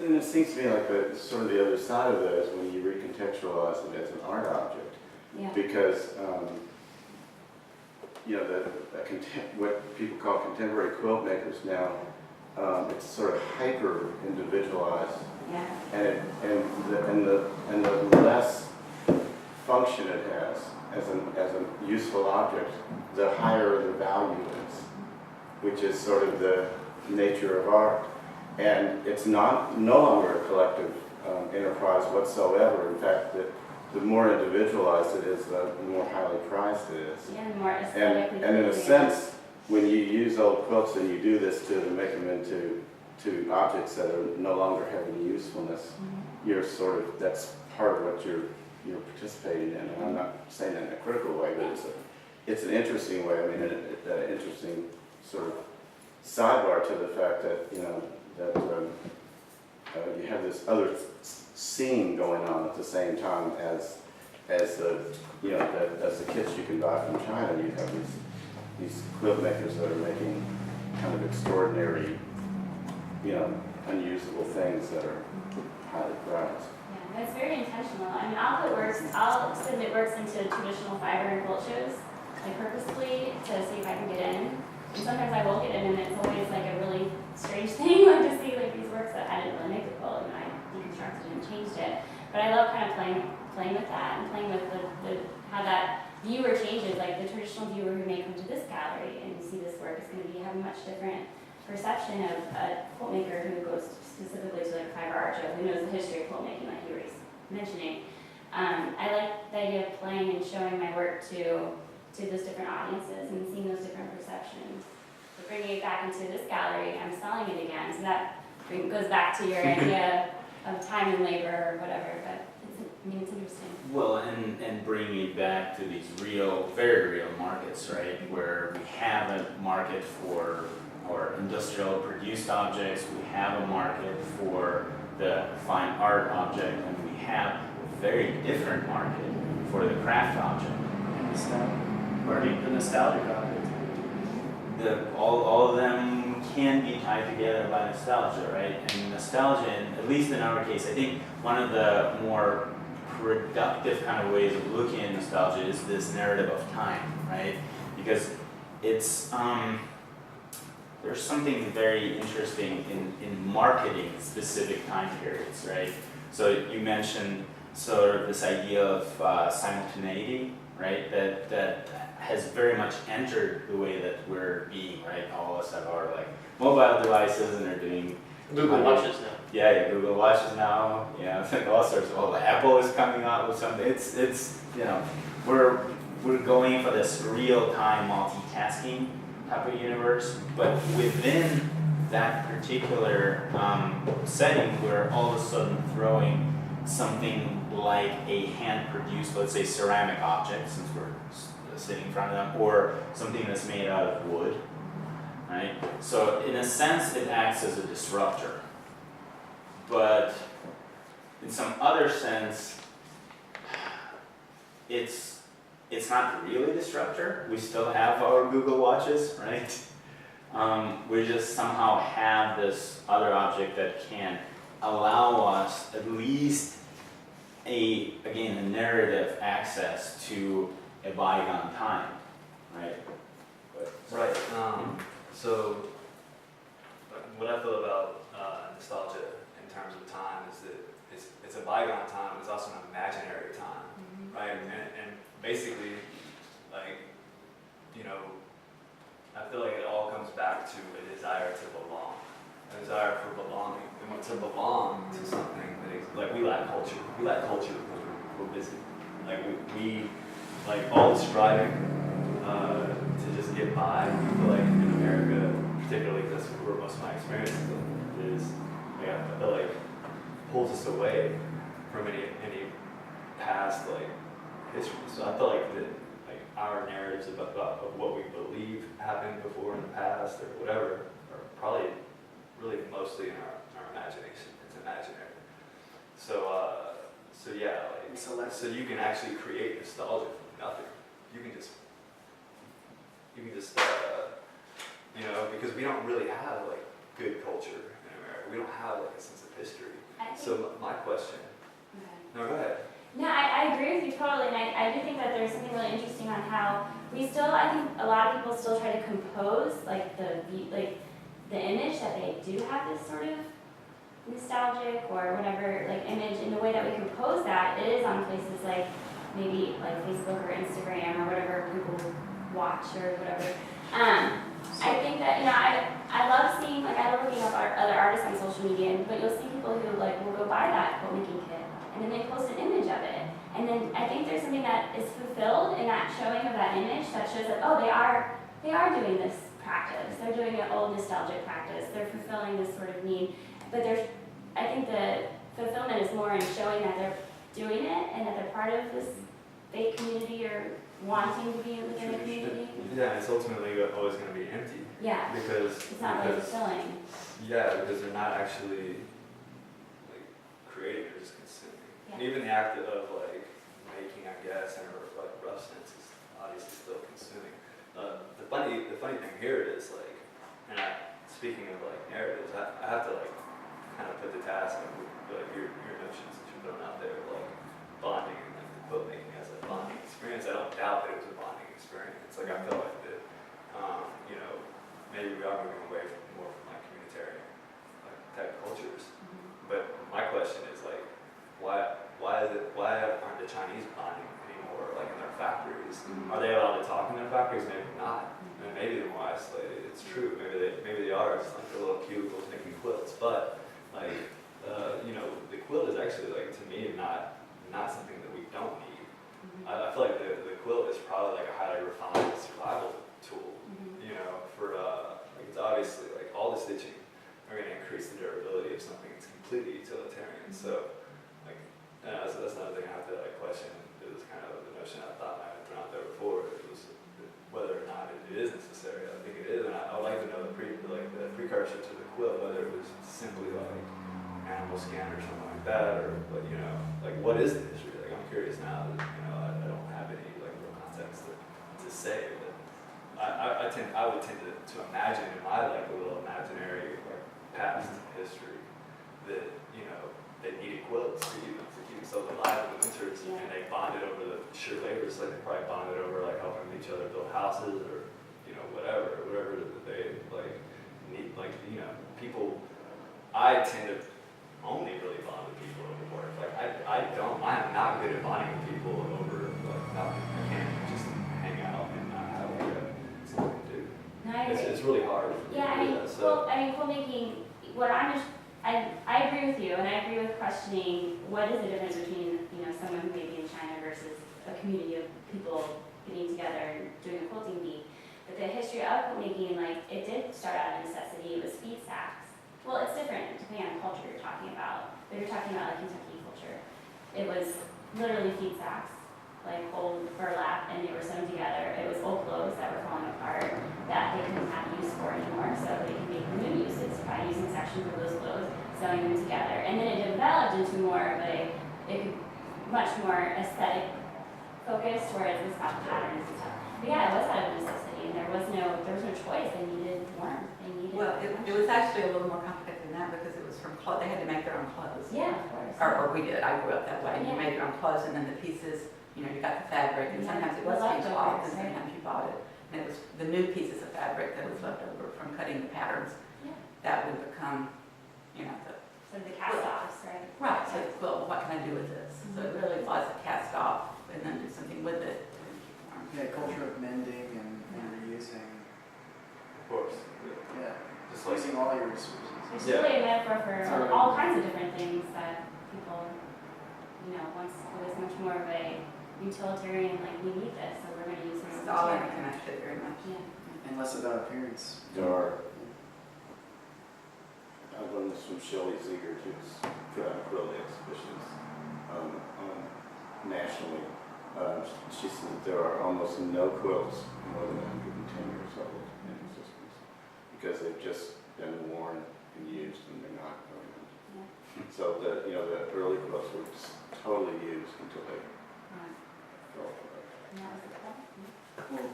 And it seems to me like sort of the other side of that is when you recontextualize it as an art object. Yeah. Because, you know, what people call contemporary quilt makers now, it's sort of hyper individualized. Yeah. And the less function it has as a useful object, the higher the value is, which is sort of the nature of art. And it's no longer a collective enterprise whatsoever. In fact, the more individualized it is, the more highly prized it is. Yeah, more aesthetically. And in a sense, when you use old quilts and you do this to make them into objects that are no longer have any usefulness, you're sort of, that's part of what you're participating in. And I'm not saying that in a critical way, but it's an interesting way. I mean, an interesting sort of sidebar to the fact that, you know, that you have this other scene going on at the same time as the, you know, as the kits you can buy from China. You have these quilt makers that are making kind of extraordinary, you know, unusable things that are highly prized. Yeah, it's very intentional. I mean, I'll submit works into traditional fiber and quilt shows, like purposefully to see if I can get in. And sometimes I will get in, and it's always like a really strange thing, like to see like these works that I didn't really make the quilt, and I deconstructed and changed it. But I love kind of playing with that and playing with the how that viewer changes. Like the traditional viewer who may come to this gallery and see this work is going to have a much different perception of a quilt maker who goes specifically to like a fiber art show, who knows the history of quilt making, like you were mentioning. I like the idea of playing and showing my work to those different audiences and seeing those different perceptions. So bringing it back into this gallery, I'm selling it again. So that goes back to your idea of time and labor or whatever, but it's interesting. Well, and bringing it back to these real, very real markets, right? Where we have a market for our industrial produced objects, we have a market for the fine art object, and we have a very different market for the craft object. The nostalgic object. All of them can be tied together by nostalgia, right? And nostalgia, at least in our case, I think one of the more productive kind of ways of looking at nostalgia is this narrative of time, right? Because it's there's something very interesting in marketing specific time periods, right? So you mentioned sort of this idea of simultaneity, right? That has very much entered the way that we're being, right? All of us have our like mobile devices and are doing Google Watches now. Yeah, Google Watches now. Yeah, it's like all sorts of. Apple is coming out with something. It's you know, we're going for this real-time multitasking type of universe, but within that particular setting, we're all of a sudden throwing something like a hand-produced, let's say, ceramic object, since we're sitting in front of them, or something that's made out of wood, right? So in a sense, it acts as a disruptor. But in some other sense, it's not really a disruptor. We still have our Google Watches, right? We just somehow have this other object that can allow us at least a narrative access to a bygone time, right? Right. So what I feel about nostalgia in terms of time is that it's a bygone time, but it's also an imaginary time, right? And basically, like, you know, I feel like it all comes back to a desire to belong, a desire for belonging. We want to belong to something that is, like, we lack culture. We lack culture because we're busy. Like we like all the striving to just get by. I feel like in America, particularly because where most of my experience is, like, I feel like pulls us away from any past like history. So I feel like that, like, our narratives of what we believe happened before in the past or whatever are probably really mostly in our imagination. It's imaginary. So yeah, like, so you can actually create nostalgia from nothing. You can just you know, because we don't really have like good culture in America. We don't have like a sense of history. I think, So my question, okay. no, go ahead. No, I agree with you totally, and I do think that there's something really interesting on how we still, I think a lot of people still try to compose like the image that they do have this sort of nostalgic or whatever like image, and the way that we compose that it is on places like maybe like Facebook or Instagram or whatever people watch or whatever. I think that, you know, I love seeing, like I love looking up other artists on social media, but you'll see people who like will go buy that quilt making kit and then they post an image of it. And then I think there's something that is fulfilled in that showing of that image that shows that, oh, they are doing this practice. They're doing an old nostalgic practice. They're fulfilling this sort of need. But I think the fulfillment is more in showing that they're doing it and that they're part of this fake community or wanting to be within a community. Yeah, it's ultimately always going to be empty. Yeah, Because it's not really fulfilling. yeah, because they're not actually like creating; they're just consuming. And Yeah. even the act of like making, I guess, in a like rough sense, is obviously still consuming. The funny thing here is like, and speaking of like narratives, I have to like kind of put the task of like your notions that you're throwing out there, like bonding and like the quilt making as a bonding experience. I don't doubt that it was a bonding experience. Like I feel like that, you know, maybe we are moving away from more from like communitarian like type cultures. But my question is like, why aren't the Chinese bonding anymore like in their factories? Are they allowed to talk in their factories? Maybe not. And maybe they're more isolated. It's true. Maybe they are. It's like the little cubicles making quilts. But like, you know, the quilt is actually like to me not something that we don't need. I feel like the quilt is probably like a highly refined survival tool. You know, for like it's obviously like all the stitching are going to increase the durability of something that's completely utilitarian. So like so that's another thing I have to like question. It was kind of the notion I thought I had thrown out there before. It was whether or not it is necessary. I think it is, and I would like to know the precursor to the quilt, whether it was simply like animal scan or something like that, or but you know, like what is the history? Like I'm curious now. That, you know, I don't have any like real context to say, but I would tend to imagine in my like little imaginary like past history that you know they needed quilts to keep themselves alive in the winters, and they bonded over the sheer labor. So like they probably bonded over like helping each other build houses or you know whatever that they like need. Like you know people. I tend to only really bond with people over work. Like I am not good at bonding with people over like nothing. I can't just hang out and not have like something to do. No, I agree. It's really hard. Yeah, quilt making, I agree with you, and I agree with questioning what is the difference between, you know, someone who may be in China versus a community of people getting together and doing a quilting bee. But the history of quilt making, like, it did start out of necessity. It was feed sacks. Well, it's different depending on the culture you're talking about. But you're talking about like Kentucky culture. It was literally feed sacks, like old burlap, and they were sewn together. It was old clothes that were falling apart that they couldn't have use for anymore, so they could make new uses by using sections of those clothes, sewing them together. And then it developed into more of much more aesthetic focused, whereas it's about patterns and stuff. But yeah, it was out of necessity, and there was no choice. They needed warmth. Well, it was actually a little more complicated than that because it was from clothes. They had to make their own clothes. Yeah, of course. Or we did. I grew up that way. Yeah. You made your own clothes, and then the pieces, you know, you got the fabric, and sometimes it was Leftovers, piece cloth, and right? sometimes you bought it. And it was the new pieces of fabric that was left over from cutting the patterns Yeah. that would become, you know, So the cast-offs, right? right. So the quilt, what can I do with this? So it really was a cast off, and then do something with it. Yeah, culture of mending and reusing. Of course. Yeah, Just like using all your resources. It's Yeah. really a metaphor for Sorry. all kinds of different things that people, you know, once it was much more of a utilitarian, like, we need this, so we're going to use this It's all material. interconnected very much. Yeah. And less about appearance. There are, I learned this from Shelley Ziegert, who's put on quilting exhibitions nationally. She said that there are almost no quilts more than 110 years old in existence because they've just been worn and used and they're not going on. Yeah. So the early quilts were just totally used until they Right. fell apart. And that was the point. Yeah. Well,